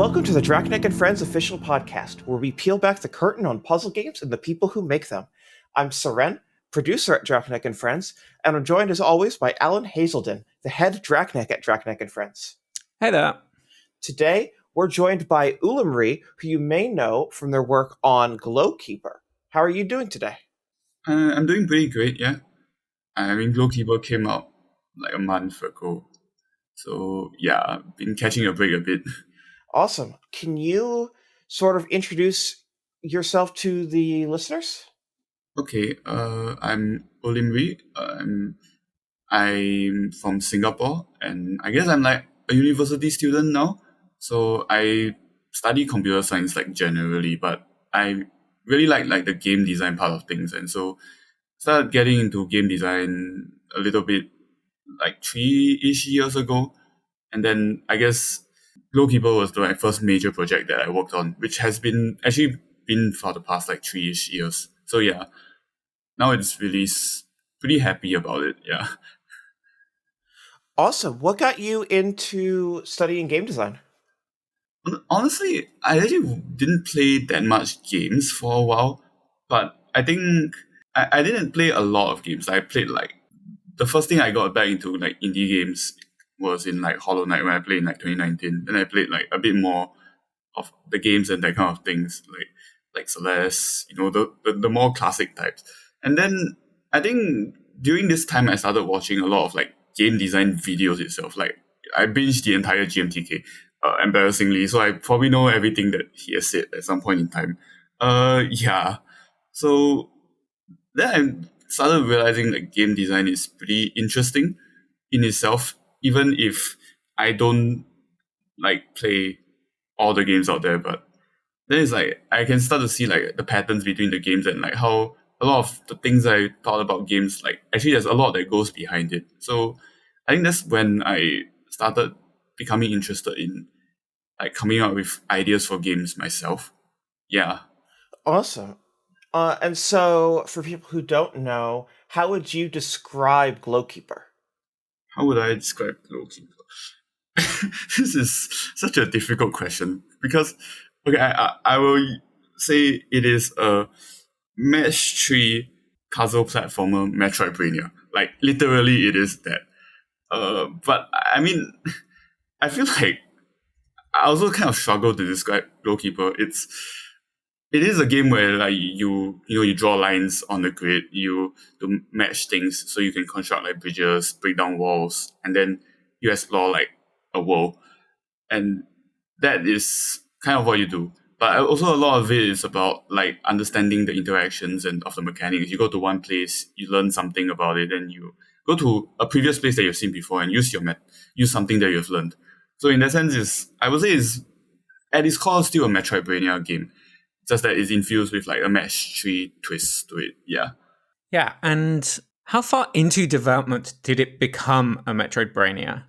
Welcome to the Drachneck and Friends official podcast, where we peel back the curtain on puzzle games and the people who make them. I'm Syrenne, producer at Drachneck and Friends, and I'm joined as always by Alan Hazelden, the head Drachneck at Drachneck and Friends. Hey there. Today, we're joined by Oolimry, who you may know from their work on Glowkeeper. How are you doing today? I'm doing pretty great, yeah. I mean, Glowkeeper came out like a month ago. So, yeah, I've been catching a break a bit. Awesome. Can you sort of introduce yourself to the listeners? Okay, I'm Oolimry. I'm from Singapore, and I guess I'm like a university student now. So I study computer science like generally, but I really like the game design part of things, and so started getting into game design a little bit like 3-ish years ago. And then I guess Glowkeeper was my first major project that I worked on, which has been for the past like 3-ish years. So yeah, now it's released. Pretty happy about it, yeah. Awesome. What got you into studying game design? Honestly, I actually didn't play that much games for a while, but I think I didn't play a lot of games. I played like the first thing I got back into like indie games was in like Hollow Knight when I played in like 2019. Then I played like a bit more of the games and that kind of things, like Celeste, the more classic types. And then I think during this time I started watching a lot of like game design videos itself. Like I binged the entire GMTK, embarrassingly. So I probably know everything that he has said at some point in time. Yeah. So then I started realizing that game design is pretty interesting in itself, even if I don't like play all the games out there. But then it's like I can start to see like the patterns between the games and like how a lot of the things I thought about games, like actually there's a lot that goes behind it. So I think that's when I started becoming interested in like coming up with ideas for games myself. Yeah. Awesome. And so, for people who don't know, how would you describe Glowkeeper? How would I describe Glowkeeper? This is such a difficult question because, okay, I will say it is a match 3 puzzle platformer Metroidbrainia. Like, literally, it is that. But I mean, I feel like I also kind of struggle to describe Glowkeeper. It is a game where like you draw lines on the grid, you to match things so you can construct like bridges, break down walls, and then you explore like a world. And that is kind of what you do. But also a lot of it is about like understanding the interactions and of the mechanics. You go to one place, you learn something about it, then you go to a previous place that you've seen before and use use something that you've learned. So in that sense, I would say is at its core still a Metroidbrainia game. Just that it's infused with like a match 3 twist to it. Yeah. Yeah, and how far into development did it become a Metroidbrainia?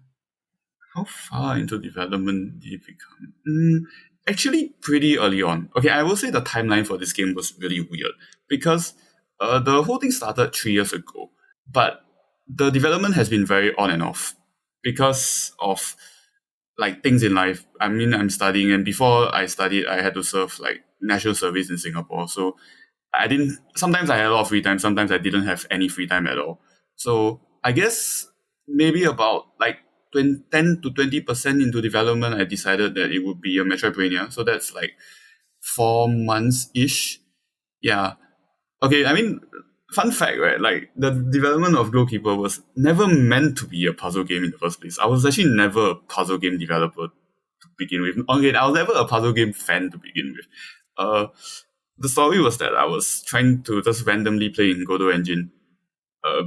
How far into development did it become? Actually, pretty early on. Okay, I will say the timeline for this game was really weird because the whole thing started 3 years ago, but the development has been very on and off because of like things in life. I mean, I'm studying, and before I studied, I had to serve like national service in Singapore. So sometimes I had a lot of free time, sometimes I didn't have any free time at all. So I guess maybe about like 10 to 20% into development, I decided that it would be a Metroidbrainia. So that's like 4 months-ish. Yeah. Okay, I mean, fun fact, right? Like, the development of Glowkeeper was never meant to be a puzzle game in the first place. I was actually never a puzzle game developer to begin with. Okay, I was never a puzzle game fan to begin with. The story was that I was trying to just randomly play in Godot Engine,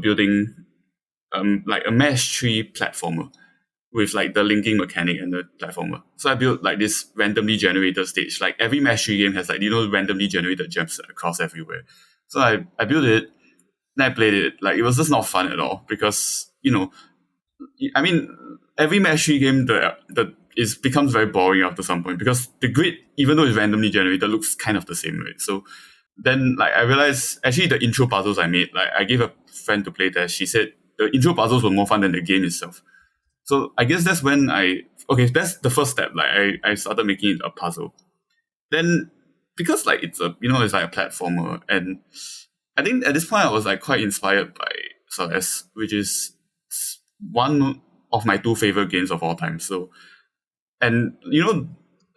building like a Mesh 3 platformer with like the linking mechanic and the platformer. So I built like this randomly generated stage. Like every Mesh 3 game has like, randomly generated gems across everywhere. So I built it, then I played it. Like it was just not fun at all because, I mean, every Mesh 3 game that becomes very boring after some point because the grid, even though it's randomly generated, looks kind of the same, right? So then like I realized actually the intro puzzles I made, like I gave a friend to play test. She said the intro puzzles were more fun than the game itself. So I guess that's when I okay, that's the first step. Like I started making it a puzzle. Then because like it's it's like a platformer, and I think at this point I was like quite inspired by Celeste, which is one of my two favorite games of all time. So, and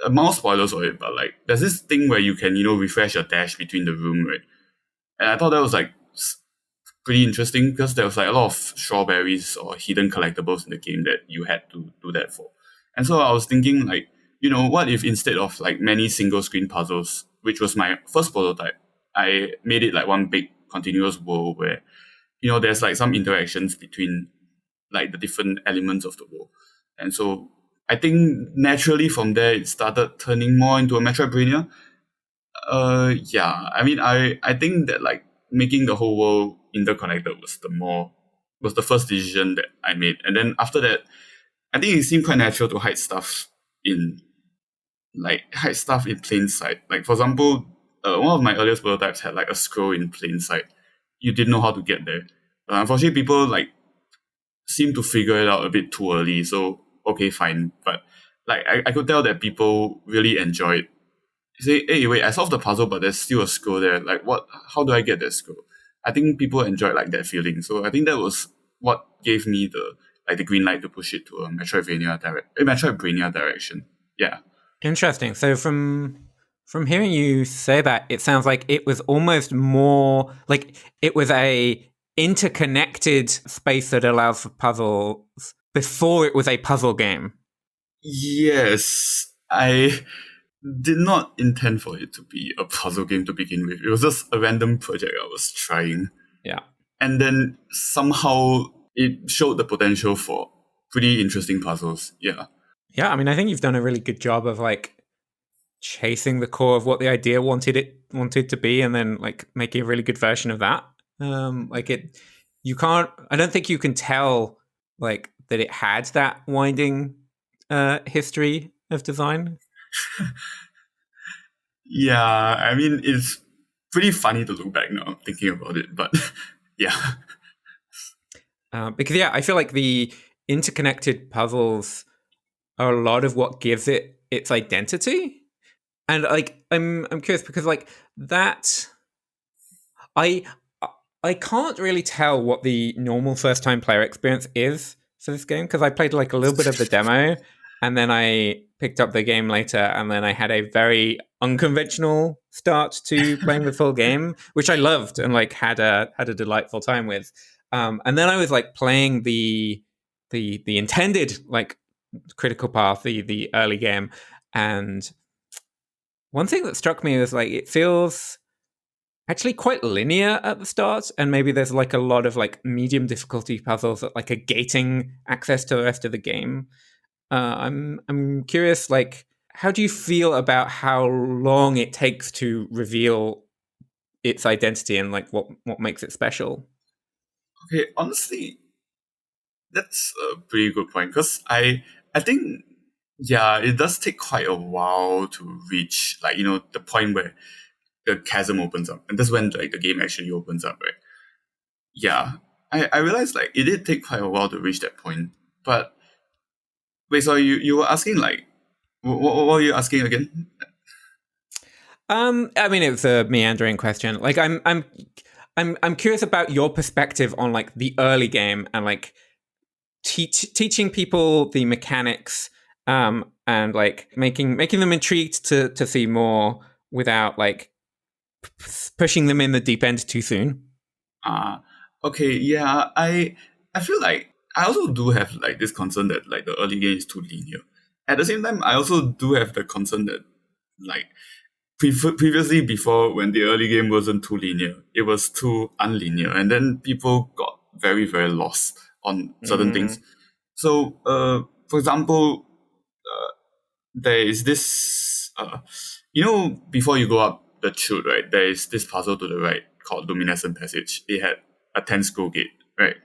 more spoilers of it, but like there's this thing where you can refresh your dash between the room, right? And I thought that was like pretty interesting because there was like a lot of strawberries or hidden collectibles in the game that you had to do that for. And so I was thinking like, what if instead of like many single screen puzzles, which was my first prototype, I made it like one big continuous world where, there's like some interactions between like the different elements of the world. And so I think naturally from there it started turning more into a Metroidbrainia. Yeah. I mean, I think that like making the whole world interconnected was the first decision that I made, and then after that, I think it seemed quite natural to in hide stuff in plain sight. Like for example, one of my earliest prototypes had like a scroll in plain sight. You didn't know how to get there. Unfortunately, people like seem to figure it out a bit too early. So okay, fine, but like I could tell that people really enjoyed. Say, hey, wait, I solved the puzzle, but there's still a scroll there. Like, what? How do I get that scroll? I think people enjoyed like that feeling. So I think that was what gave me the green light to push it to a Metroidbrainia direction. Yeah. Interesting. So from hearing you say that, it sounds like it was almost more like it was a interconnected space that allows for puzzles before it was a puzzle game. Yes, I did not intend for it to be a puzzle game to begin with. It was just a random project I was trying. Yeah. And then somehow it showed the potential for pretty interesting puzzles. Yeah. Yeah, I mean, I think you've done a really good job of like chasing the core of what the idea wanted to be, and then like making a really good version of that. I don't think you can tell like that it had that winding history of design. Yeah, I mean, it's pretty funny to look back now thinking about it, but yeah. Because yeah, I feel like the interconnected puzzles are a lot of what gives it its identity. And like I'm curious because like that I can't really tell what the normal first time player experience is for this game because I played like a little bit of the demo and then I picked up the game later and then I had a very unconventional start to playing the full game, which I loved and like had a delightful time with. And then I was like playing the intended like critical path, the early game, and one thing that struck me was like it feels actually quite linear at the start, and maybe there's like a lot of like medium difficulty puzzles that like are gating access to the rest of the game. I'm curious, like, how do you feel about how long it takes to reveal its identity and like what makes it special? Okay, honestly, that's a pretty good point because I think yeah, it does take quite a while to reach like the point where the chasm opens up, and that's when like the game actually opens up, right? Yeah, I realized like it did take quite a while to reach that point. But wait, so you were asking like what were you asking again? I mean, it's a meandering question. Like, I'm curious about your perspective on like the early game and like teaching people the mechanics, and like making them intrigued to see more without like pushing them in the deep end too soon. Okay, yeah, I feel like I also do have like this concern that like the early game is too linear. At the same time, I also do have the concern that like previously before when the early game wasn't too linear, it was too unlinear, and then people got very very lost on certain things. So, for example, there is this, before you go up the chute, right, there is this puzzle to the right called Luminescent Passage. It had a 10 scroll gate, right?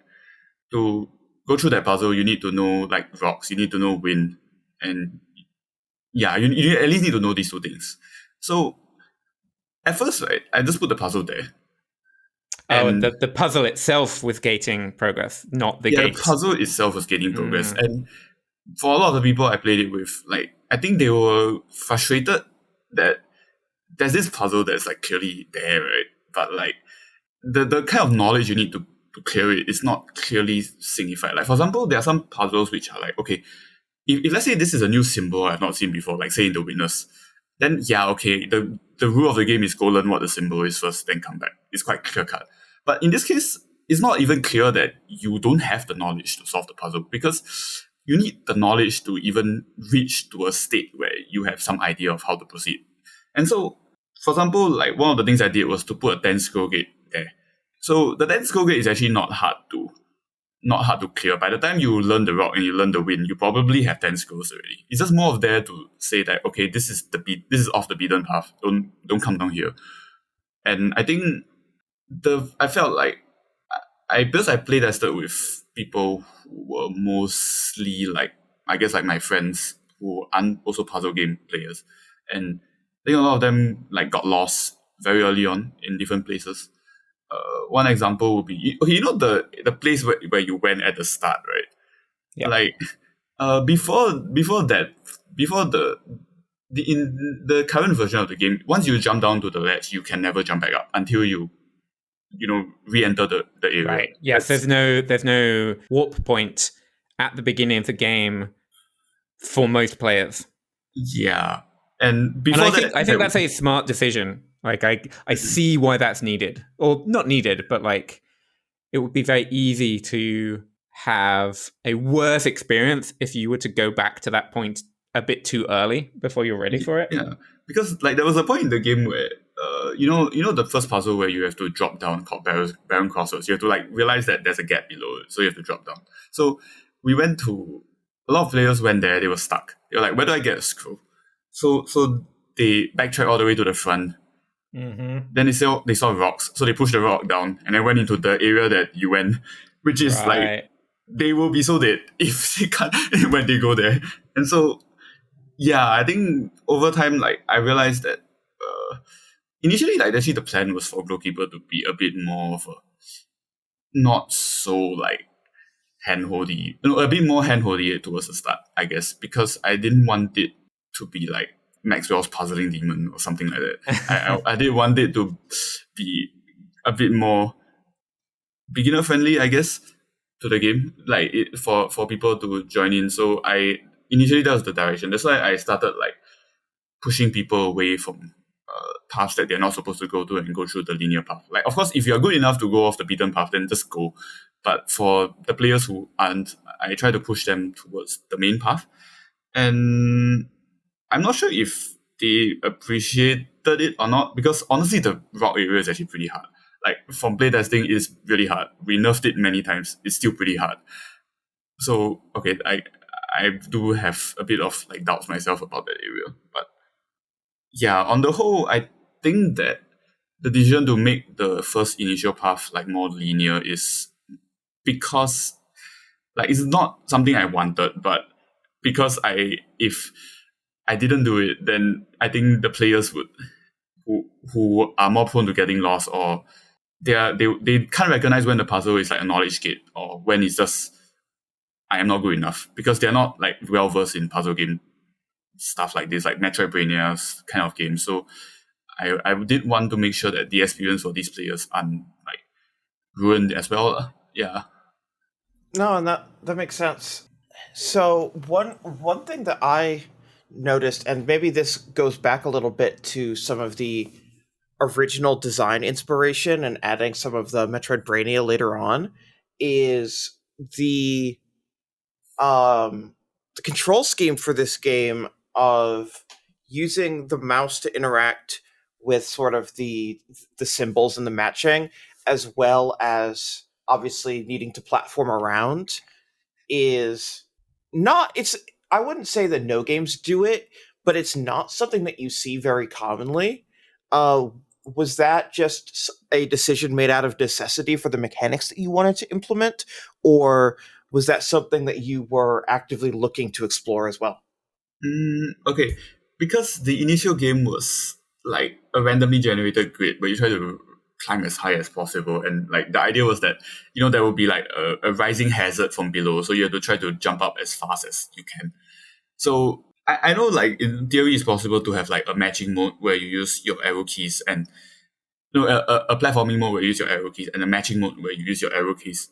To go through that puzzle, you need to know like rocks, you need to know wind, and yeah, you at least need to know these two things. So, at first, right, I just put the puzzle there. Oh, And the puzzle itself was gating progress, not the yeah, gate. the puzzle itself was gating progress. And for a lot of the people I played it with, like, I think they were frustrated that there's this puzzle that's like clearly there, right? But like the kind of knowledge you need to clear it is not clearly signified. Like, for example, there are some puzzles which are like, okay, if let's say this is a new symbol I've not seen before, like say in the witness, then yeah, okay, the rule of the game is go learn what the symbol is first, then come back. It's quite clear cut. But in this case, it's not even clear that you don't have the knowledge to solve the puzzle, because you need the knowledge to even reach to a state where you have some idea of how to proceed. And so, for example, like one of the things I did was to put a 10 scroll gate there. So the 10 scroll gate is actually not hard to clear. By the time you learn the rock and you learn the wind, you probably have 10 scrolls already. It's just more of there to say that, okay, this is off the beaten path. Don't come down here. And I think I felt like because I play tested with people who were mostly like, I guess, like my friends who aren't also puzzle game players. And I think a lot of them like got lost very early on in different places. One example would be, okay, you know the place where you went at the start, right? Yeah. Like before the in the current version of the game, once you jump down to the ledge, you can never jump back up until you re-enter the area. Right. Yes, there's no warp point at the beginning of the game for most players. Yeah. And before I think that's a smart decision. Like I see why that's needed. Or not needed, but like it would be very easy to have a worse experience if you were to go back to that point a bit too early before you're ready for it. Yeah. Because like there was a point in the game where you know the first puzzle where you have to drop down called Barren Crossroads. You have to like realize that there's a gap below it, so you have to drop down. So we went to a lot of players went there, they were stuck. They were like, where do I get a scroll? So they backtracked all the way to the front. Mm-hmm. Then they saw rocks, so they pushed the rock down and then went into the area that you went, which is like they will be so dead if they can't when they go there. And so yeah, I think over time, like I realized that initially, like actually the plan was for Glowkeeper to be a bit more of a not so like handholdy, a bit more handholdy towards the start, I guess, because I didn't want it to be like Maxwell's puzzling demon or something like that. I did want it to be a bit more beginner friendly, I guess, to the game, like for people to join in. So I initially that was the direction. That's why I started like pushing people away from paths that they're not supposed to go to and go through the linear path. Like, of course, if you're good enough to go off the beaten path, then just go. But for the players who aren't, I try to push them towards the main path. And I'm not sure if they appreciated it or not, because honestly, the rock area is actually pretty hard. Like, from playtesting, it's really hard. We nerfed it many times. It's still pretty hard. So, okay, I do have a bit of like doubts myself about that area. But yeah, on the whole, I think that the decision to make the first initial path like more linear is because like it's not something I wanted, but because if I didn't do it, then I think the players would who are more prone to getting lost, or they can't recognize when the puzzle is like a knowledge gate or when it's just I am not good enough, because they're not like well versed in puzzle game stuff like this, like Metroidbrainia kind of games. So I did want to make sure that the experience for these players aren't like ruined as well. Yeah. No, and that makes sense. So one thing that I noticed, and maybe this goes back a little bit to some of the original design inspiration and adding some of the Metroidbrainia later on, is the control scheme for this game of using the mouse to interact with sort of the symbols and the matching, as well as obviously needing to platform around, is not it's I wouldn't say that no games do it, but it's not something that you see very commonly. Was that just a decision made out of necessity for the mechanics that you wanted to implement, or was that something that you were actively looking to explore as well? Okay, because the initial game was like a randomly generated grid where you try to climb as high as possible. And like the idea was that, there would be like a rising hazard from below. So you have to try to jump up as fast as you can. So I know like in theory it's possible to have like a matching mode where you use your arrow keys and a platforming mode where you use your arrow keys and a matching mode where you use your arrow keys.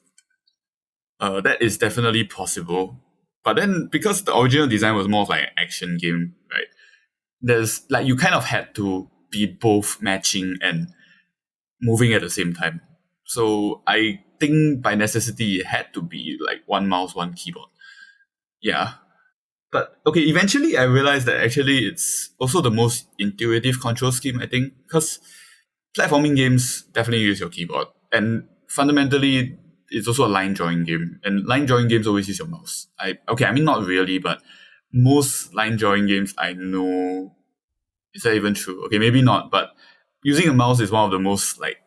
That is definitely possible. But then because the original design was more of like an action game, right? There's like you kind of had to be both matching and moving at the same time. So I think by necessity it had to be like one mouse, one keyboard. Yeah. But okay, eventually I realized that actually it's also the most intuitive control scheme, I think, because platforming games definitely use your keyboard. And fundamentally, it's also a line drawing game. And line drawing games always use your mouse. Not really, but most line drawing games I know, is that even true? Okay, maybe not, but using a mouse is one of the most like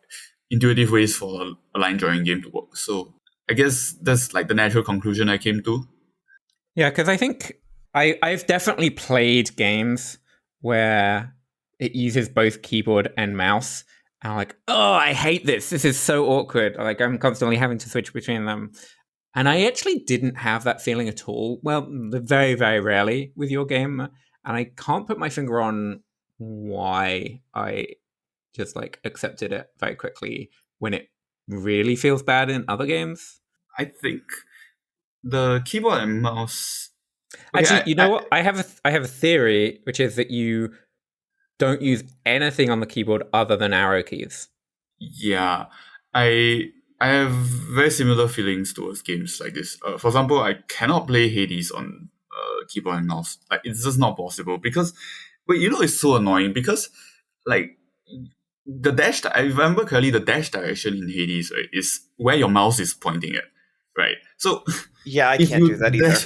intuitive ways for a line drawing game to work. So I guess that's like the natural conclusion I came to. Yeah, because I think I've definitely played games where it uses both keyboard and mouse. And I'm like, oh, I hate this. This is so awkward. Like I'm constantly having to switch between them. And I actually didn't have that feeling at all. Well, very, very rarely with your game. And I can't put my finger on why I just like accepted it very quickly when it really feels bad in other games. I think the keyboard and mouse. Actually, you know what? I have a theory, which is that you don't use anything on the keyboard other than arrow keys. Yeah, I have very similar feelings towards games like this. For example, I cannot play Hades on keyboard and mouse. Like it's just not possible because, wait, it's so annoying because, like, the dash. I remember clearly the dash direction in Hades, right, is where your mouse is pointing at, right? So yeah, I can't do that either.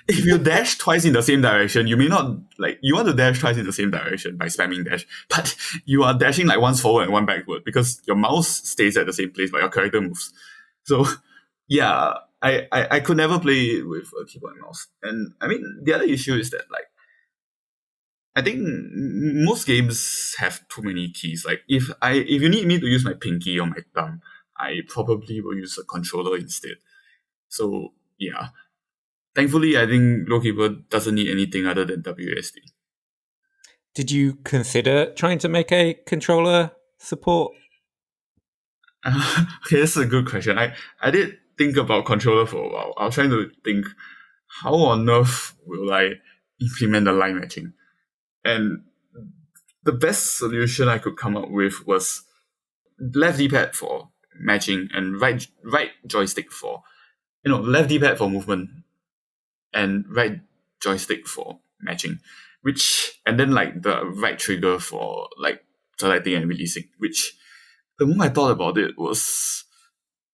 If you dash twice in the same direction, you may not like you want to dash twice in the same direction by spamming dash, but you are dashing like once forward and one backward because your mouse stays at the same place but your character moves. So yeah, I could never play with a keyboard and mouse. And I mean the other issue is that like I think most games have too many keys. Like if you need me to use my pinky or my thumb, I probably will use a controller instead. So yeah. Thankfully, I think Glowkeeper doesn't need anything other than WASD. Did you consider trying to make a controller support? Okay, that's a good question. I did think about controller for a while. I was trying to think, how on earth will I implement the line matching? And the best solution I could come up with was left D-pad for matching and right joystick for, left D-pad for movement and right joystick for matching, and then like the right trigger for like selecting and releasing, which the more I thought about it was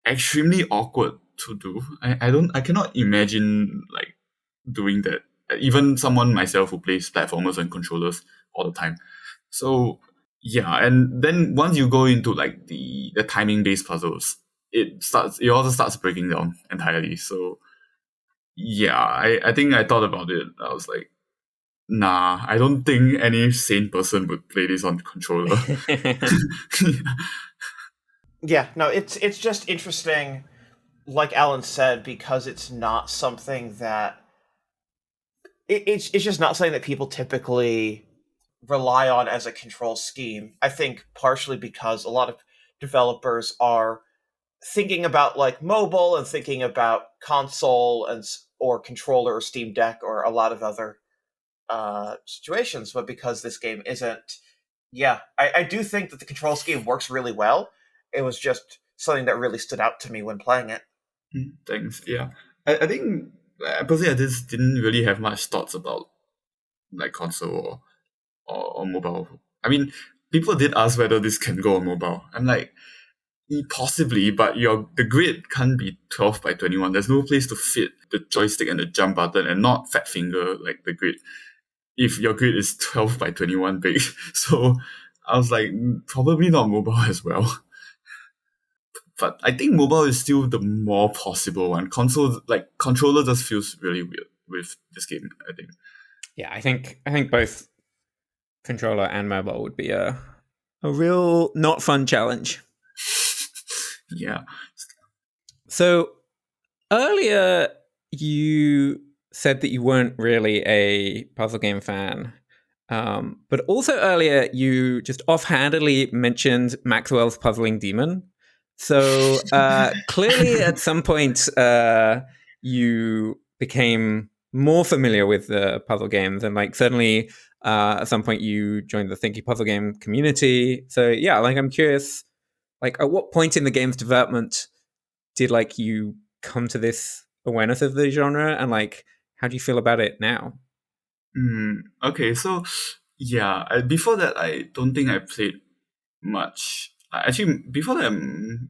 extremely awkward to do. I cannot imagine like doing that. Even someone myself who plays platformers and controllers all the time. So yeah, and then once you go into like the timing based puzzles, it also starts breaking down entirely. So yeah, I think I thought about it. I was like, nah, I don't think any sane person would play this on controller. Yeah, no, it's just interesting, like Alan said, because it's not something that it's just not something that people typically rely on as a control scheme. I think partially because a lot of developers are thinking about like mobile and thinking about console or controller or Steam Deck or a lot of other situations, but because this game isn't, I do think that the control scheme works really well. It was just something that really stood out to me when playing it. Thanks. Yeah, I think personally I just didn't really have much thoughts about like console or mobile. I mean, people did ask whether this can go on mobile. I'm like, possibly, but the grid can't be 12 by 21. There's no place to fit the joystick and the jump button and not fat finger like the grid if your grid is 12 by 21 big. So I was like, probably not mobile as well. But I think mobile is still the more possible one. Console, like controller, just feels really weird with this game, I think. Yeah, I think both controller and mobile would be a a real not fun challenge. Yeah. So earlier you said that you weren't really a puzzle game fan. But also earlier you just offhandedly mentioned Maxwell's Puzzling Demon. So clearly at some point you became more familiar with the puzzle games, and like certainly at some point you joined the Thinky Puzzle Game community. So yeah, like I'm curious, like at what point in the game's development did like you come to this awareness of the genre, and like how do you feel about it now? Okay, so yeah, before that, I don't think I played much. Actually, before that,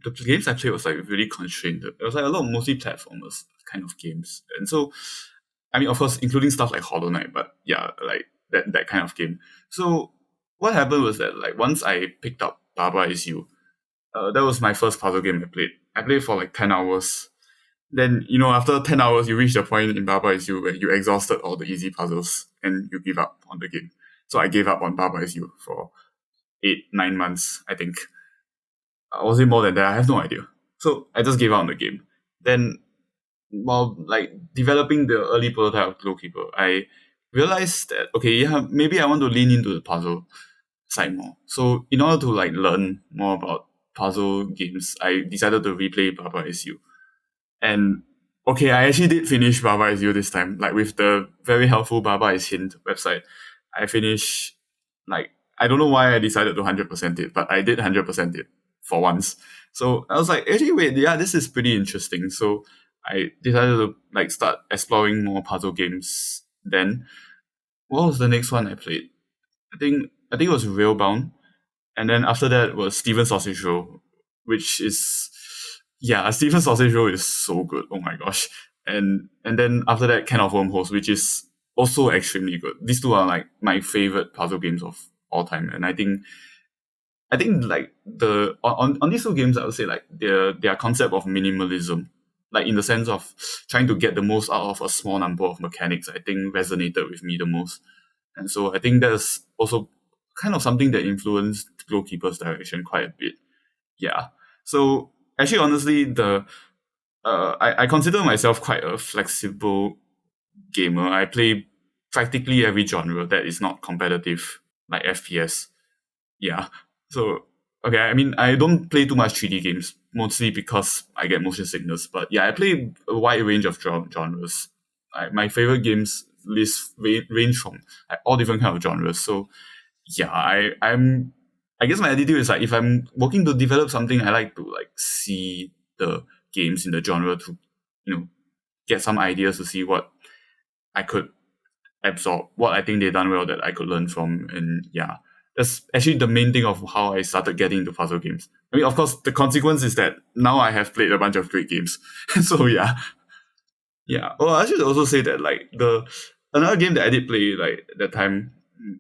the games I played was like really constrained. It was like a lot of mostly platformers kind of games, and so I mean, of course, including stuff like Hollow Knight, but yeah, like that kind of game. So what happened was that like once I picked up Baba Is You, that was my first puzzle game I played. I played for like 10 hours. Then, after 10 hours, you reach the point in Baba Is You where you exhausted all the easy puzzles and you give up on the game. So I gave up on Baba Is You for 8, 9 months, I think. Was it more than that? I have no idea. So I just gave up on the game. Then, while like developing the early prototype of Glowkeeper, I realized that, okay, yeah, maybe I want to lean into the puzzle side more. So in order to like learn more about puzzle games, I decided to replay Baba Is You. And okay, I actually did finish Baba Is You this time. Like with the very helpful Baba Is Hint website, I finished, like, I don't know why I decided to 100% it, but I did 100% it for once. So I was like, actually, wait, yeah, this is pretty interesting. So I decided to like start exploring more puzzle games. Then what was the next one I played? I think it was Railbound. And then after that was Steven Sausage Roll, which is, yeah, Steven Sausage Roll is so good. Oh my gosh. And then after that, Can of Wormholes, which is also extremely good. These two are like my favorite puzzle games of all time. And I think like on these two games, I would say like their concept of minimalism, like in the sense of trying to get the most out of a small number of mechanics, I think resonated with me the most. And so I think that's also kind of something that influenced Glowkeeper's direction quite a bit. Yeah. So actually, honestly, I consider myself quite a flexible gamer. I play practically every genre that is not competitive, like FPS. Yeah. So okay, I mean, I don't play too much 3D games, mostly because I get motion sickness. But yeah, I play a wide range of genres. My favorite games list range from like, all different kind of genres. So yeah, I guess my attitude is like if I'm working to develop something, I like to like see the games in the genre to get some ideas to see what I could absorb, what I think they've done well that I could learn from. And yeah, that's actually the main thing of how I started getting into puzzle games. I mean, of course, the consequence is that now I have played a bunch of great games. So yeah. Yeah. Well, I should also say that like another game that I did play like that time,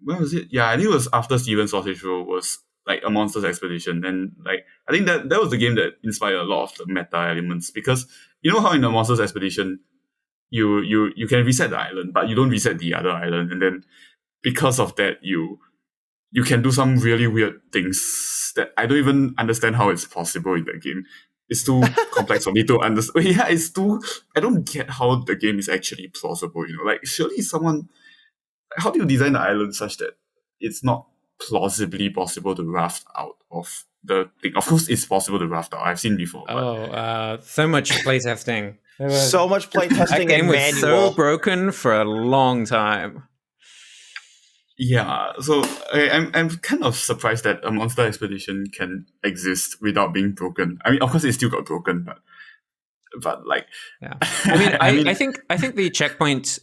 when was it? Yeah, I think it was after Steven Sausage Roll was like a Monsters Expedition. And like I think that was the game that inspired a lot of the meta elements, because you know how in the Monsters Expedition you can reset the island, but you don't reset the other island, and then because of that you can do some really weird things that I don't even understand how it's possible in that game. It's too complex for me to understand. Yeah, it's too. I don't get how the game is actually plausible. Like surely someone. How do you design the island such that it's not plausibly possible to raft out of the thing? Of course, it's possible to raft out. I've seen before. But So much playtesting. So much That playtesting game and was manual. so broken for a long time. yeah, so I'm kind of surprised that a monster expedition can exist without being broken. I mean, of course, it still got broken, but like, Yeah, I mean, I mean, I think the checkpoint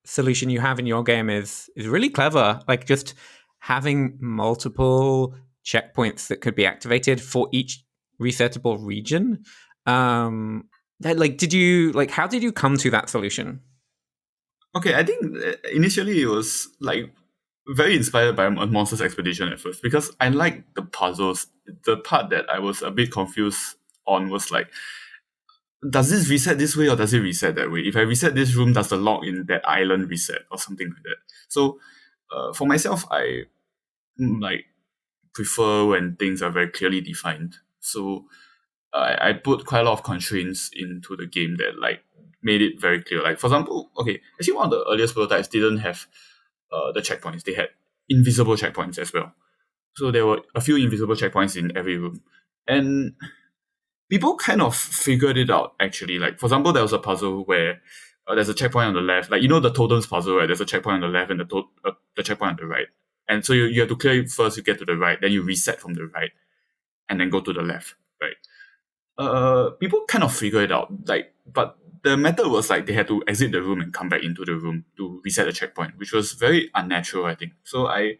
solution you have in your game is really clever. Like just having multiple checkpoints that could be activated for each resettable region. Did you like? How did you come to that solution? okay, I think initially it was like very inspired by a Monsters Expedition at first, because I liked the puzzles. The part that I was a bit confused on was like, does this reset this way or does it reset that way? If I reset this room, does the lock in that island reset or something like that? So for myself, I like prefer when things are very clearly defined. So I put quite a lot of constraints into the game that like made it very clear. Like for example, okay, actually one of the earliest prototypes didn't have the checkpoints. They had invisible checkpoints as well. So there were a few invisible checkpoints in every room. And people kind of figured it out actually. Like for example, there was a puzzle where there's a checkpoint on the left. Like the totems puzzle, right? There's a checkpoint on the left and the checkpoint on the right. And so you have to clear it first, you get to the right, then you reset from the right, and then go to the left, right? People kind of figure it out, like, but the method was like they had to exit the room and come back into the room to reset the checkpoint, which was very unnatural, I think. So I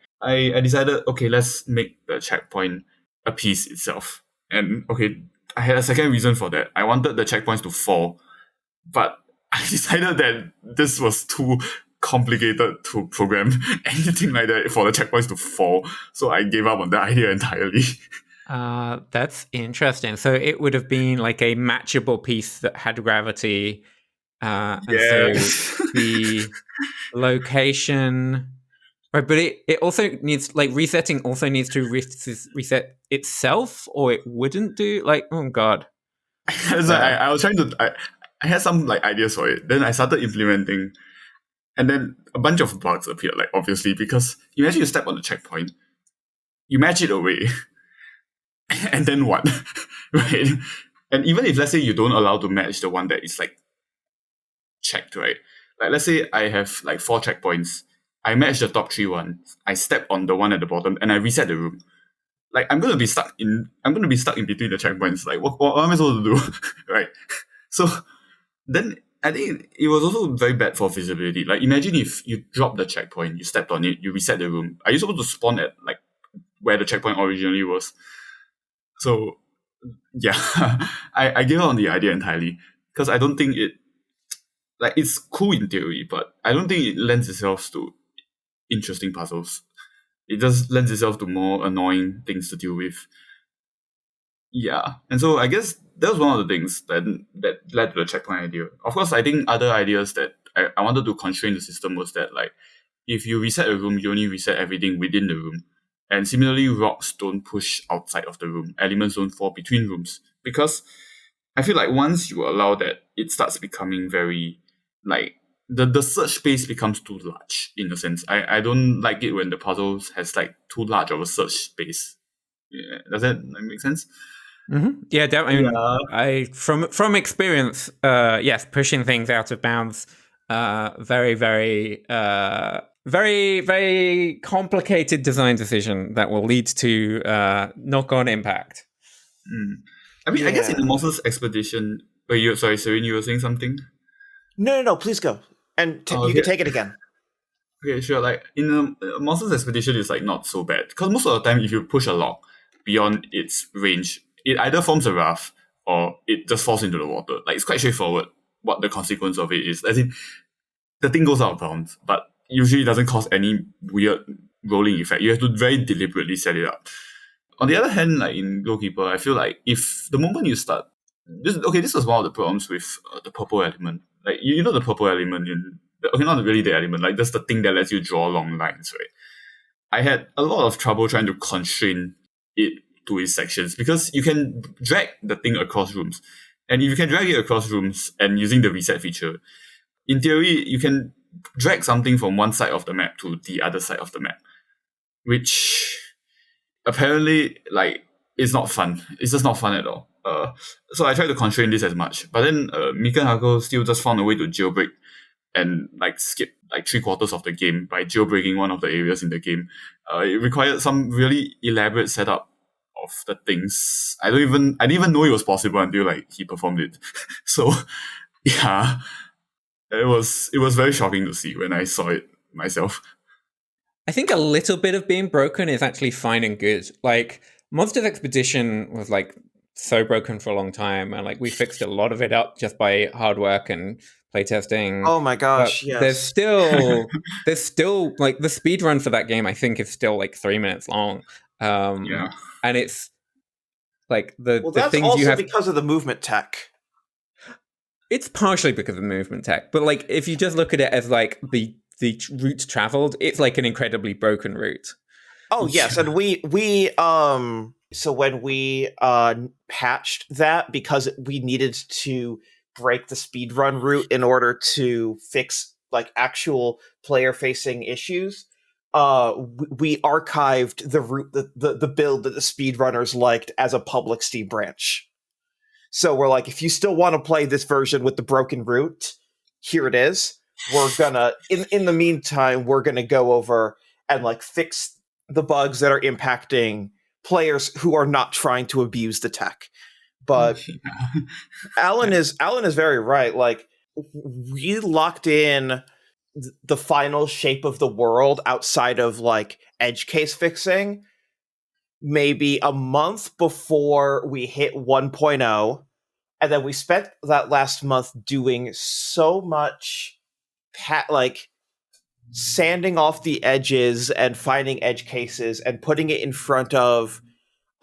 decided, okay, let's make the checkpoint a piece itself. And okay, I had a second reason for that. I wanted the checkpoints to fall, but I decided that this was too complicated to program anything like that for the checkpoints to fall. So I gave up on the idea entirely. That's interesting. So it would have been like a matchable piece that had gravity. And so the location... Right, but it also needs, like, resetting also needs to reset itself, or it wouldn't do, like, oh god. I was trying to... I had some like ideas for it. Then I started implementing, and then a bunch of bugs appeared, like obviously, because imagine you step on the checkpoint, you match it away, and then what? Right? And even if, let's say, you don't allow to match the one that is like checked, right? Like let's say I have like 4 checkpoints. I match the top 3 ones. I step on the one at the bottom and I reset the room. Like I'm gonna be stuck in between the checkpoints. Like what am I supposed to do? Right? So then I think it was also very bad for visibility. Like imagine if you drop the checkpoint, you stepped on it, you reset the room. Are you supposed to spawn at like where the checkpoint originally was? So yeah, I gave up on the idea entirely because I don't think it's cool in theory, but I don't think it lends itself to interesting puzzles. It just lends itself to more annoying things to deal with. Yeah, and so I guess that was one of the things that led to the checkpoint idea. Of course, I think other ideas that I wanted to constrain the system was that like if you reset a room, you only reset everything within the room. And similarly, rocks don't push outside of the room. Elements don't fall between rooms. Because I feel like once you allow that, it starts becoming very like the search space becomes too large in a sense. I don't like it when the puzzles has like too large of a search space. Yeah, does that make sense? Mm-hmm. Yeah, I from experience, yes, pushing things out of bounds, very, very, very, very complicated design decision that will lead to knock-on impact. I mean, I guess in the Monsters Expedition, sorry, Syrenne, you were saying something? No, please go. And you can take it again. Okay, sure. Like in the Monsters Expedition, is like not so bad because most of the time, if you push a log beyond its range, it either forms a raft or it just falls into the water. Like it's quite straightforward what the consequence of it is. As in, the thing goes out of bounds, but usually it doesn't cause any weird rolling effect. You have to very deliberately set it up. On the other hand, like in Glowkeeper, I feel like if the moment you start, this was one of the problems with the purple element. Like you know the purple element not really the element, like that's the thing that lets you draw long lines, right? I had a lot of trouble trying to constrain it to its sections because you can drag the thing across rooms. And if you can drag it across rooms and using the reset feature, in theory, you can drag something from one side of the map to the other side of the map, which apparently like is not fun. It's just not fun at all. So I tried to constrain this as much, but then Mika Hako still just found a way to jailbreak and like skip like 3/4 of the game by jailbreaking one of the areas in the game. It required some really elaborate setup of the things. I didn't even know it was possible until like he performed it. So yeah, it was very shocking to see when I saw it myself. I think a little bit of being broken is actually fine and good. Like Monsters Expedition was like so broken for a long time, and like we fixed a lot of it up just by hard work and playtesting. Oh my gosh, but yes. there's still like the speed run for that game I think is still like 3 minutes long. Yeah. And it's like the that's things also you have because of the movement tech. It's partially because of the movement tech, but like if you just look at it as like the route traveled, it's like an incredibly broken route. Oh yes, Yeah. and we so when we patched that because we needed to break the speedrun route in order to fix like actual player facing issues, we archived the route the build that the speedrunners liked as a public Steam branch. So we're like, if you still want to play this version with the broken route, here it is. We're gonna in the meantime, we're gonna go over and like fix the bugs that are impacting players who are not trying to abuse the tech. But Yeah. Alan is very right. Like we locked in the final shape of the world outside of like edge case fixing maybe a month before we hit 1.0, and then we spent that last month doing so much like sanding off the edges and finding edge cases and putting it in front of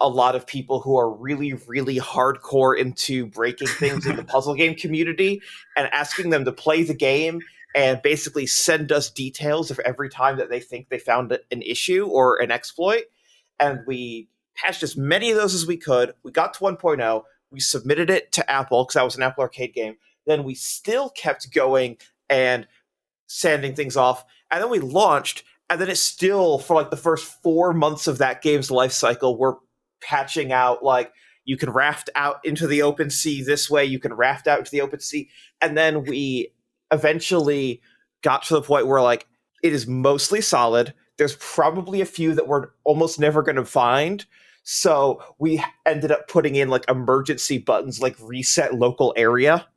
a lot of people who are really, really hardcore into breaking things in the puzzle game community and asking them to play the game and basically send us details of every time that they think they found an issue or an exploit. And we patched as many of those as we could. We got to 1.0. We submitted it to Apple because that was an Apple Arcade game. Then we still kept going and sanding things off. And then we launched, and then it's still, for like the first 4 months of that game's life cycle, we're patching out like you can raft out into the open sea this way, you can raft out into the open sea. And then we eventually got to the point where like it is mostly solid. There's probably a few that we're almost never going to find. So we ended up putting in like emergency buttons like reset local area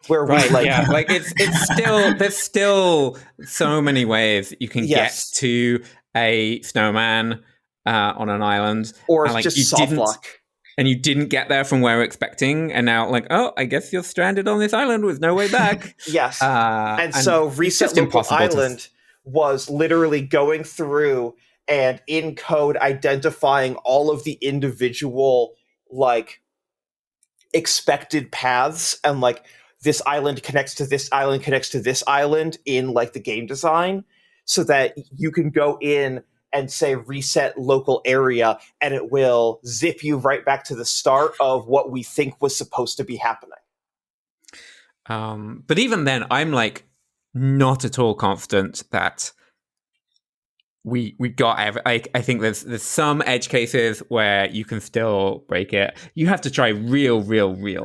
where we Right, like yeah. Like it's still there's still so many ways you can get yes, to a snowman on an island, or and it's like just soft lock. you didn't get there from where we're expecting, and now like, oh, I guess you're stranded on this island with no way back. Yes. And And so it's Reset just Local impossible to. Island was literally going through and in code identifying all of the individual like expected paths and like this island connects to this island connects to this island in like the game design so that you can go in and say reset local area and it will zip you right back to the start of what we think was supposed to be happening. But even then, I'm like not at all confident that we got I think there's some edge cases where you can still break it. You have to try real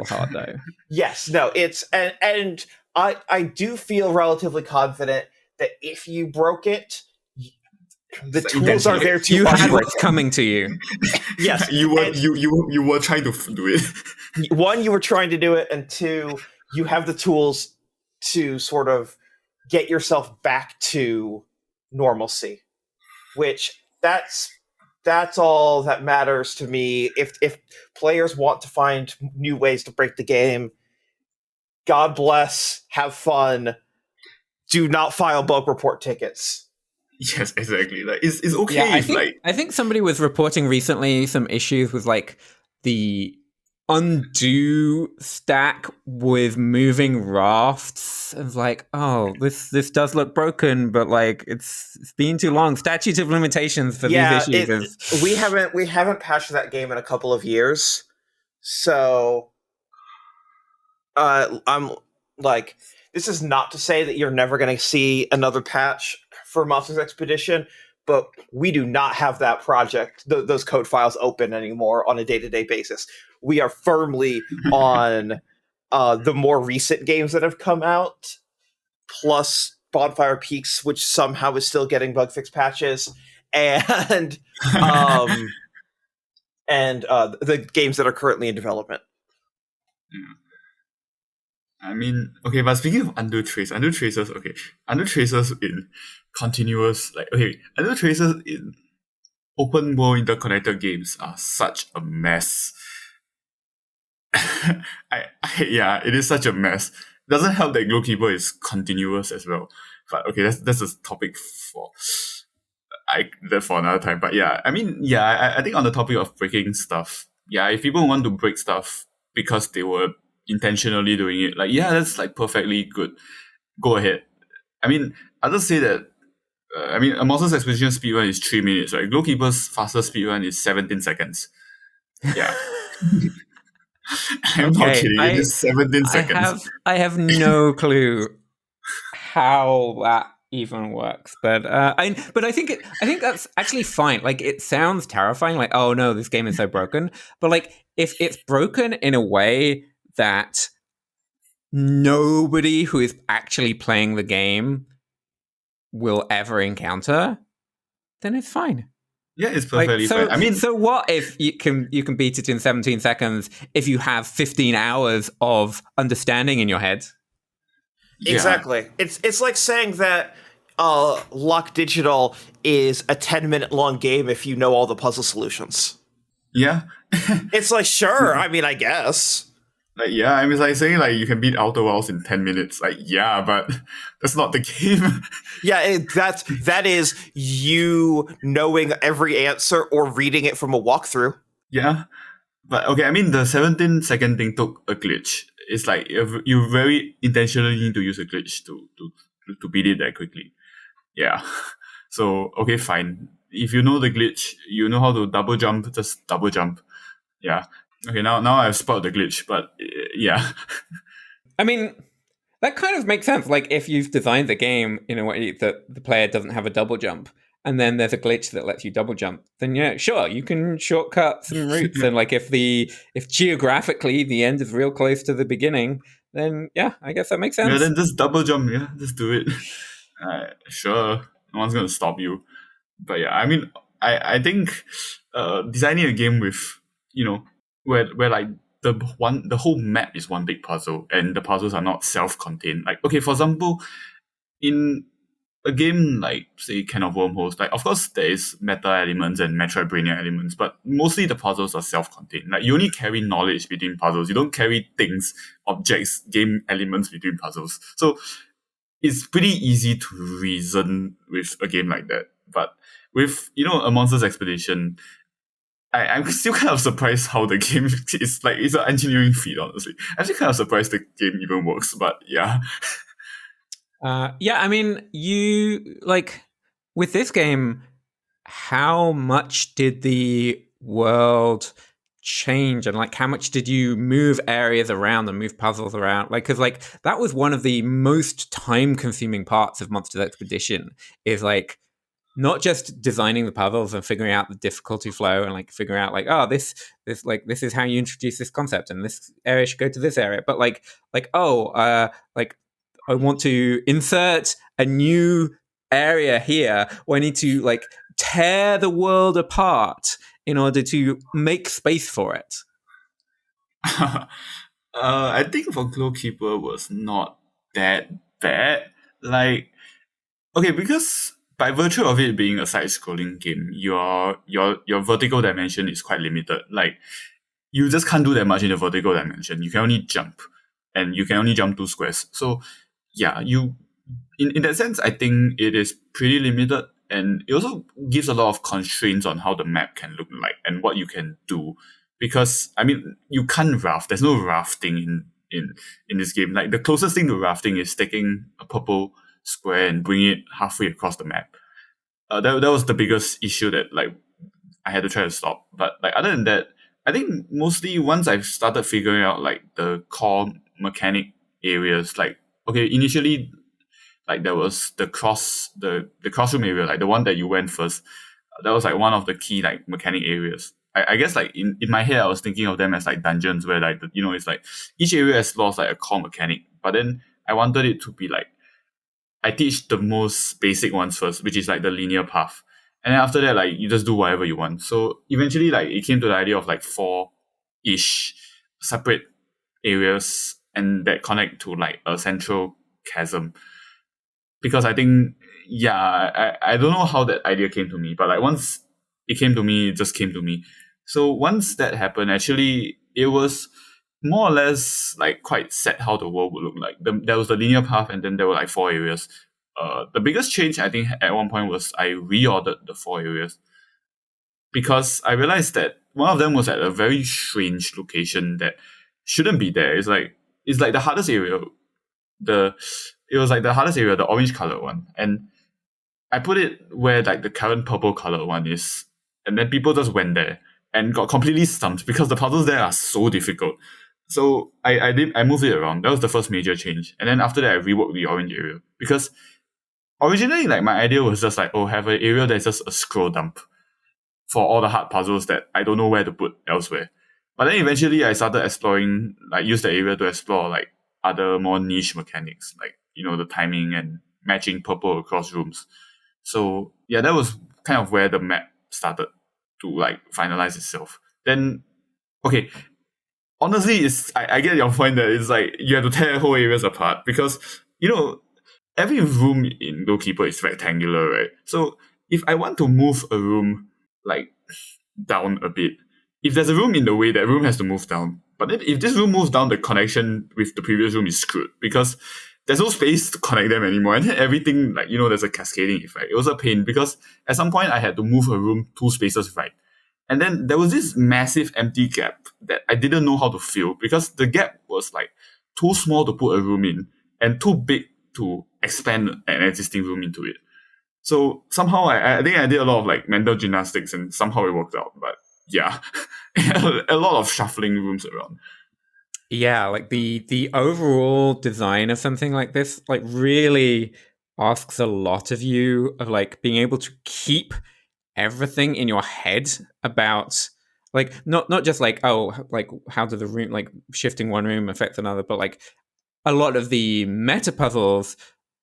hard though. Yes, no, it's and I do feel relatively confident that if you broke it, the It's tools are intentional. there to You had unbreak what's it. coming to you. Yes, You were trying to do it. one, you were trying to do it, and two, you have the tools to sort of get yourself back to normalcy, which that's all that matters to me. If players want to find new ways to break the game, God bless, have fun. Do not file bug report tickets. Yes, exactly. Like it's okay Yeah, if like I think somebody was reporting recently some issues with like the undo stack with moving rafts of like, oh, this does look broken, but like it's been too long. Statute of limitations for these Yeah, issues is we haven't patched that game in a couple of years, so I'm like, this is not to say that you're never going to see another patch for Monsters Expedition, but we do not have that project, those code files open anymore on a day-to-day basis. We are firmly on the more recent games that have come out, plus Bonfire Peaks, which somehow is still getting bug fix patches, and um, the games that are currently in development. Yeah. I mean, okay, but speaking of undo traces, okay, undo traces in continuous, like, okay, undo traces in open world interconnected games are such a mess. Yeah, it is such a mess. Doesn't help that Glowkeeper is continuous as well. But okay, that's a topic for that for another time. But yeah, I mean, yeah, I think on the topic of breaking stuff, yeah, if people want to break stuff because they were intentionally doing it, like, yeah, that's like perfectly good. Go ahead. I mean, I'll just say that I mean, a Monsters Expedition speedrun is 3 minutes, right? Glowkeeper's fastest speedrun is 17 seconds. Yeah. I'm not Okay, kidding. It is 17 seconds. I have no clue how that even works, but I think that's actually fine. Like, it sounds terrifying. Like, oh no, this game is so broken. But like, if it's broken in a way that nobody who is actually playing the game will ever encounter, then it's fine. Yeah, it's Like, perfectly fine. I mean, so what if you can beat it in 17 seconds if you have 15 hours of understanding in your head? yeah. Exactly. It's like saying that Lock Digital is a 10-minute long game if you know all the puzzle solutions. Yeah. It's like, sure, I mean, I guess. Like, yeah, I mean, it's like saying like you can beat Outer Worlds in 10 minutes. Like, yeah, but that's not the game. Yeah, that is you knowing every answer or reading it from a walkthrough. Yeah. But okay, I mean, the 17-second thing took a glitch. It's like you very intentionally need to use a glitch to beat it that quickly. Yeah. So, okay, fine. If you know the glitch, you know how to double jump, just double jump. Yeah. Okay, now I've spotted the glitch, but yeah. I mean, that kind of makes sense. Like, if you've designed the game in a way that the player doesn't have a double jump, and then there's a glitch that lets you double jump, then yeah, sure, you can shortcut some routes. And like, if geographically the end is real close to the beginning, then yeah, I guess that makes sense. Yeah, then just double jump, yeah, just do it. Sure, no one's gonna stop you. But yeah, I mean, I think designing a game with, where like the whole map is one big puzzle and the puzzles are not self-contained. Like, okay, for example, in a game like, say, Can of Wormholes, like, of course there is meta elements and Metroidbrainia elements, but mostly the puzzles are self-contained. Like, you only carry knowledge between puzzles. You don't carry things, objects, game elements between puzzles. So it's pretty easy to reason with a game like that. But with, a Monsters Expedition, I'm still kind of surprised how the game is. Like, it's an engineering feat, honestly. I'm still kind of surprised the game even works, but yeah. Yeah, I mean, you like with this game, how much did the world change, and like how much did you move areas around and move puzzles around? Like, because like that was one of the most time-consuming parts of Monsters Expedition. Is like not just designing the puzzles and figuring out the difficulty flow and like figuring out like, oh, this this is how you introduce this concept and this area should go to this area, but like like I want to insert a new area here where I need to like tear the world apart in order to make space for it. I think for Glowkeeper was not that bad. Like, okay, because by virtue of it being a side-scrolling game, your vertical dimension is quite limited. Like, you just can't do that much in the vertical dimension. You can only jump, and you can only jump 2 squares. So, yeah, in that sense, I think it is pretty limited, and it also gives a lot of constraints on how the map can look like and what you can do. Because, I mean, you can't raft. There's no rafting in this game. Like, the closest thing to rafting is taking a purple square and bring it halfway across the map. That was the biggest issue that like I had to try to stop. But like, other than that, I think mostly once I've started figuring out like the core mechanic areas, like, okay, initially, like, there was the crossroom area, like the one that you went first. That was like one of the key like mechanic areas. I guess like in my head I was thinking of them as like dungeons where like it's like each area has lost like a core mechanic. But then I wanted it to be like I teach the most basic ones first, which is like the linear path. And then after that, like, you just do whatever you want. So eventually, like, it came to the idea of like 4-ish separate areas and that connect to like a central chasm. Because I think, yeah, I don't know how that idea came to me, but like once it came to me, it just came to me. So once that happened, actually, it was more or less like quite set how the world would look like. There was the linear path, and then there were like 4 areas. The biggest change I think at one point was I reordered the 4 areas because I realized that one of them was at a very strange location that shouldn't be there. It's like the hardest area. It was like the hardest area, the orange color one, and I put it where like the current purple color one is, and then people just went there and got completely stumped because the puzzles there are so difficult. So I moved it around. That was the first major change, and then after that I reworked the orange area because originally like my idea was just like, oh, have an area that's just a scroll dump for all the hard puzzles that I don't know where to put elsewhere. But then eventually I started exploring, like use the area to explore like other more niche mechanics, like, the timing and matching purple across rooms. So yeah, that was kind of where the map started to like finalize itself. Then, okay, honestly, I get your point that it's like you have to tear whole areas apart because, every room in Glowkeeper is rectangular, right? So if I want to move a room like down a bit, if there's a room in the way, that room has to move down. But then if this room moves down, the connection with the previous room is screwed because there's no space to connect them anymore. And then everything, like, there's a cascading effect. It was a pain because at some point I had to move a room 2 spaces right. And then there was this massive empty gap that I didn't know how to fill because the gap was like too small to put a room in and too big to expand an existing room into it. So somehow I think I did a lot of like mental gymnastics and somehow it worked out. But yeah, a lot of shuffling rooms around. Yeah, like the overall design of something like this, like really asks a lot of you of like being able to keep everything in your head about like not just like, oh, like how do the room, like shifting one room affect another, but like a lot of the meta puzzles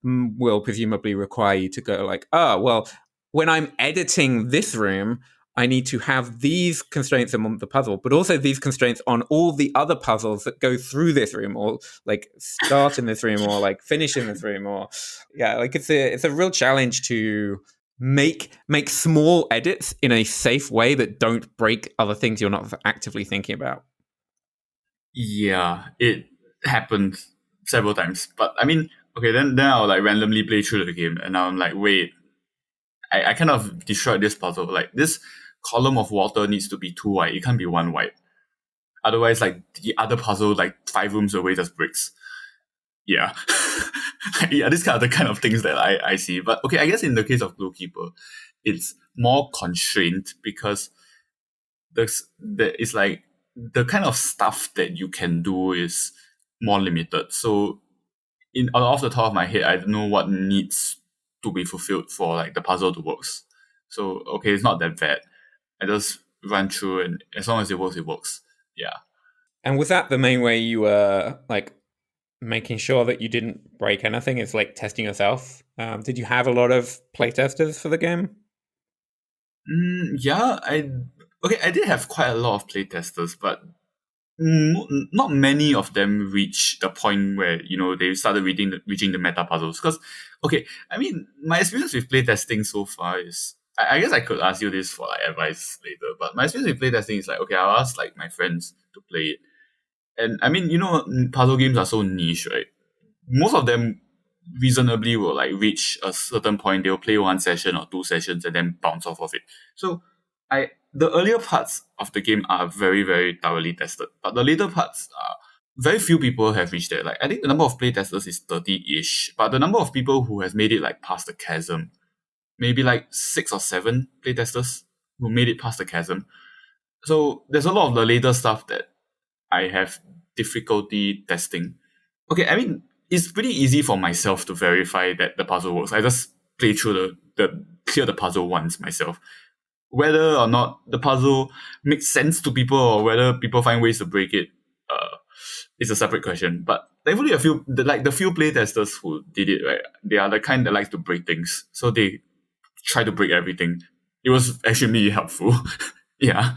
will presumably require you to go like, oh, well, when I'm editing this room, I need to have these constraints on the puzzle, but also these constraints on all the other puzzles that go through this room, or like start in this room, or like finish in this room, or yeah, like it's a real challenge to make small edits in a safe way that don't break other things you're not actively thinking about. Yeah, it happened several times. But I mean, okay, then I'll like randomly play through the game and I'm like, wait, I kind of destroyed this puzzle. Like this column of water needs to be 2 wide. It can't be 1 wide. Otherwise, like the other puzzle, like 5 rooms away, just breaks. Yeah. Yeah, this kind of the kind of things that I see. But okay, I guess in the case of Glowkeeper, it's more constrained because it's like the kind of stuff that you can do is more limited. So off the top of my head, I don't know what needs to be fulfilled for like the puzzle to work. So okay, it's not that bad. I just run through and as long as it works, it works. Yeah. And was that the main way you were like making sure that you didn't break anything? Is like testing yourself? Did you have a lot of playtesters for the game? Yeah, I did have quite a lot of playtesters, but not many of them reach the point where they started reaching the meta puzzles. Because okay, I mean, my experience with playtesting so far is I guess I could ask you this for like advice later, but my experience with playtesting is like, okay, I'll ask like my friends to play it, and I mean, puzzle games are so niche, right? Most of them reasonably will like reach a certain point. They'll play 1 session or 2 sessions and then bounce off of it. So the earlier parts of the game are very, very thoroughly tested, but the later parts are very few people have reached there. Like I think the number of playtesters is 30-ish, but the number of people who has made it like past the chasm, maybe like 6 or 7 playtesters who made it past the chasm. So there's a lot of the later stuff that I have difficulty testing. Okay, I mean, it's pretty easy for myself to verify that the puzzle works. I just play through the clear the puzzle once myself. Whether or not the puzzle makes sense to people or whether people find ways to break it, is a separate question. But thankfully, the few playtesters who did it, right, they are the kind that likes to break things. So they try to break everything. It was extremely helpful. Yeah.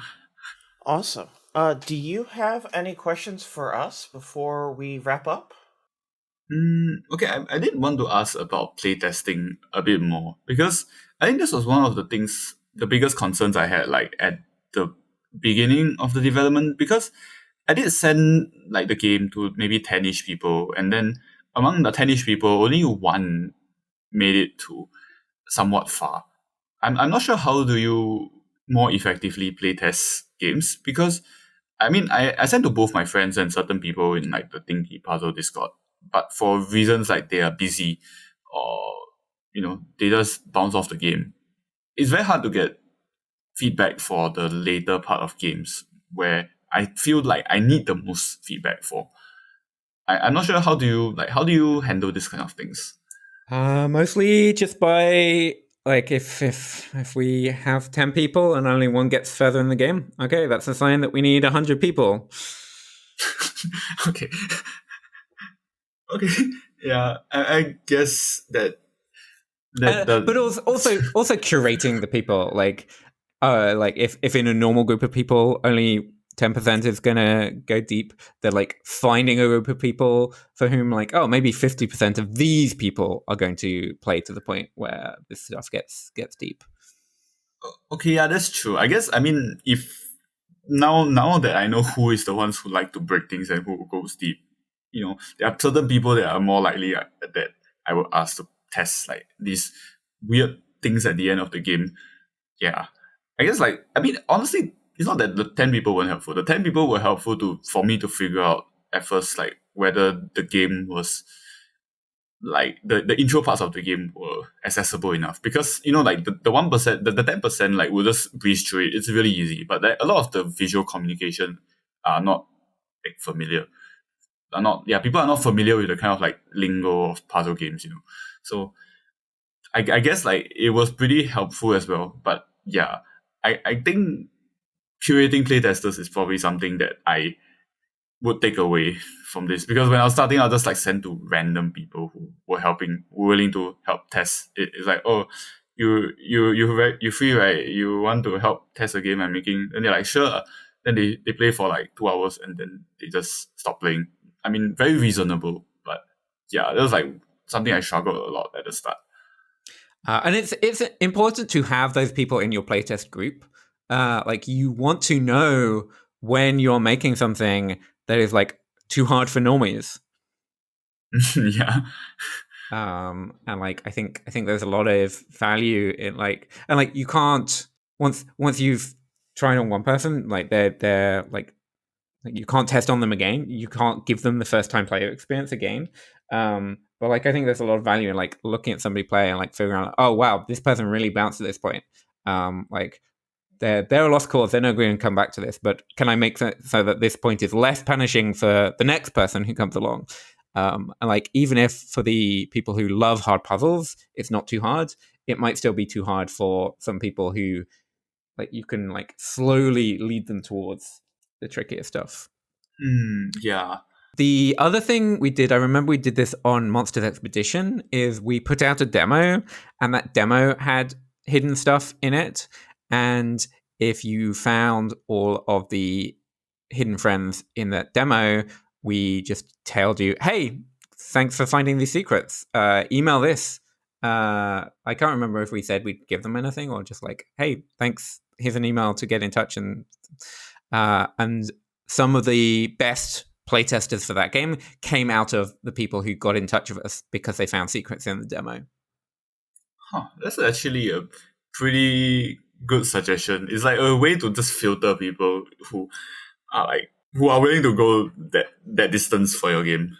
Awesome. Do you have any questions for us before we wrap up? Okay, I did want to ask about playtesting a bit more because I think this was one of the biggest concerns I had like at the beginning of the development because I did send like the game to maybe 10-ish people and then among the 10-ish people, only one made it to somewhat far. I'm not sure how do you more effectively playtest games because I mean I sent to both my friends and certain people in like the Thingy Puzzle Discord, but for reasons like they are busy or they just bounce off the game. It's very hard to get feedback for the later part of games where I feel like I need the most feedback for. I'm not sure how do you handle this kind of things? Mostly just by like if we have 10 people and only one gets further in the game, okay, that's a sign that we need 100 people. Okay. Okay. Yeah, I guess that But also curating the people, like if in a normal group of people only 10% is gonna go deep, they're like finding a group of people for whom like, oh, maybe 50% of these people are going to play to the point where this stuff gets deep. okay, yeah, that's true. I guess, I mean, if now that I know who is the ones who like to break things and who goes deep, there are certain people that are more likely that I would ask to test like these weird things at the end of the game. Yeah, I guess I mean, honestly, it's not that the 10 people weren't helpful. The 10 people were helpful for me to figure out at first like whether the game was like the intro parts of the game were accessible enough, because like the 1%, the 10%, like we'll just breeze through it. It's really easy, but like, a lot of the visual communication are not like familiar, are not yeah people are not familiar with the kind of like lingo of puzzle games. So I guess like it was pretty helpful as well. But yeah, I think curating playtesters is probably something that I would take away from this, because when I was starting, I'll just like send to random people who were willing to help test it. It's like, oh, you free, right? You want to help test a game I'm making? And they're like, sure. Then they play for like 2 hours and then they just stop playing. I mean, very reasonable, but yeah, that was like something I struggled a lot at the start. And it's important to have those people in your playtest group. Like you want to know when you're making something that is like too hard for normies. Yeah. And like I think there's a lot of value in like, and like you can't once you've tried on one person, like they're like you can't test on them again. You can't give them the first time player experience again. But like I think there's a lot of value in like looking at somebody play and like figuring out, oh wow, this person really bounced at this point. Like they're a lost cause. They're not going to come back to this. But can I make so that this point is less punishing for the next person who comes along? And like even if for the people who love hard puzzles, it's not too hard. It might still be too hard for some people who like you can like slowly lead them towards the trickier stuff. Yeah. The other thing we did, I remember we did this on Monsters Expedition, is we put out a demo, and that demo had hidden stuff in it. And if you found all of the hidden friends in that demo, we just told you, hey, thanks for finding these secrets. Email this. I can't remember if we said we'd give them anything or just like, hey, thanks. Here's an email to get in touch. And some of the best playtesters for that game came out of the people who got in touch with us because they found secrets in the demo. That's actually a pretty good suggestion. It's like a way to just filter people who are willing to go that distance for your game.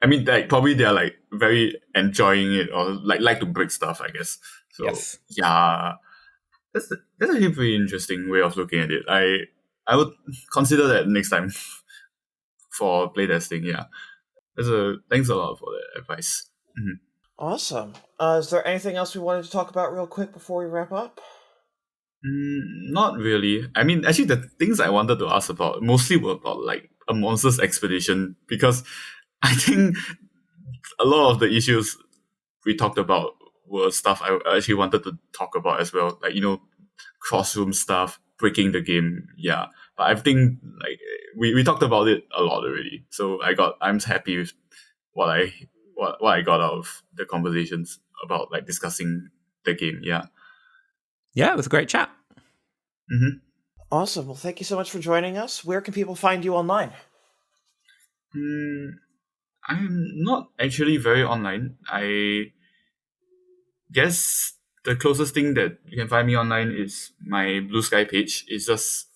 I mean, like probably they're like very enjoying it or like to break stuff, I guess. So yes. Yeah, that's actually a pretty interesting way of looking at it. I would consider that next time for playtesting. Yeah, thanks a lot for that advice. Mm-hmm. Awesome. Is there anything else we wanted to talk about real quick before we wrap up? Not really. I mean, actually, the things I wanted to ask about mostly were about like a monsters expedition, because I think a lot of the issues we talked about were stuff I actually wanted to talk about as well. Like, crossroom stuff, breaking the game. Yeah. But I think like we talked about it a lot already. So I'm happy with what I got out of the conversations about like discussing the game. Yeah. Yeah, it was a great chat. Mm-hmm. Awesome. Well, thank you so much for joining us. Where can people find you online? I'm not actually very online. I guess the closest thing that you can find me online is my Blue Sky page. It's just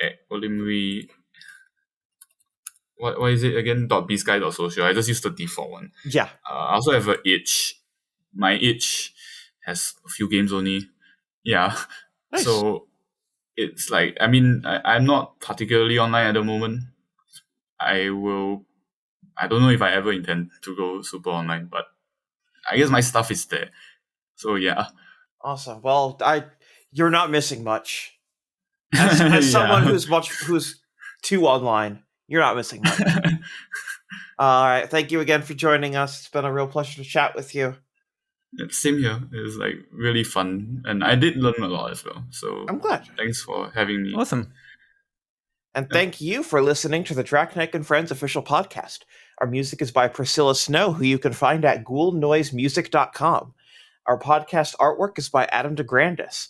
at Oolimry. What is it again? .bsky.social. I just use the default one. Yeah. I also have a itch my itch has a few games only. Yeah. Nice. So it's like, I'm not particularly online at the moment. I don't know if I ever intend to go super online, but I guess my stuff is there. So yeah. Awesome. Well, you're not missing much. As someone Yeah. who's too online, you're not missing much. All right. Thank you again for joining us. It's been a real pleasure to chat with you. Same here. It was like really fun, and I did learn a lot as well. So I'm glad. thanks for having me. Awesome. And thank you for listening to the Draknek and Friends official podcast. Our music is by Priscilla Snow, who you can find at ghoulnoisemusic.com. Our podcast artwork is by Adam DeGrandis.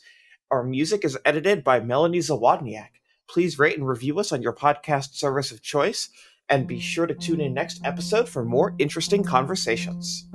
Our music is edited by Melanie Zawodniak. Please rate and review us on your podcast service of choice, and be sure to tune in next episode for more interesting conversations.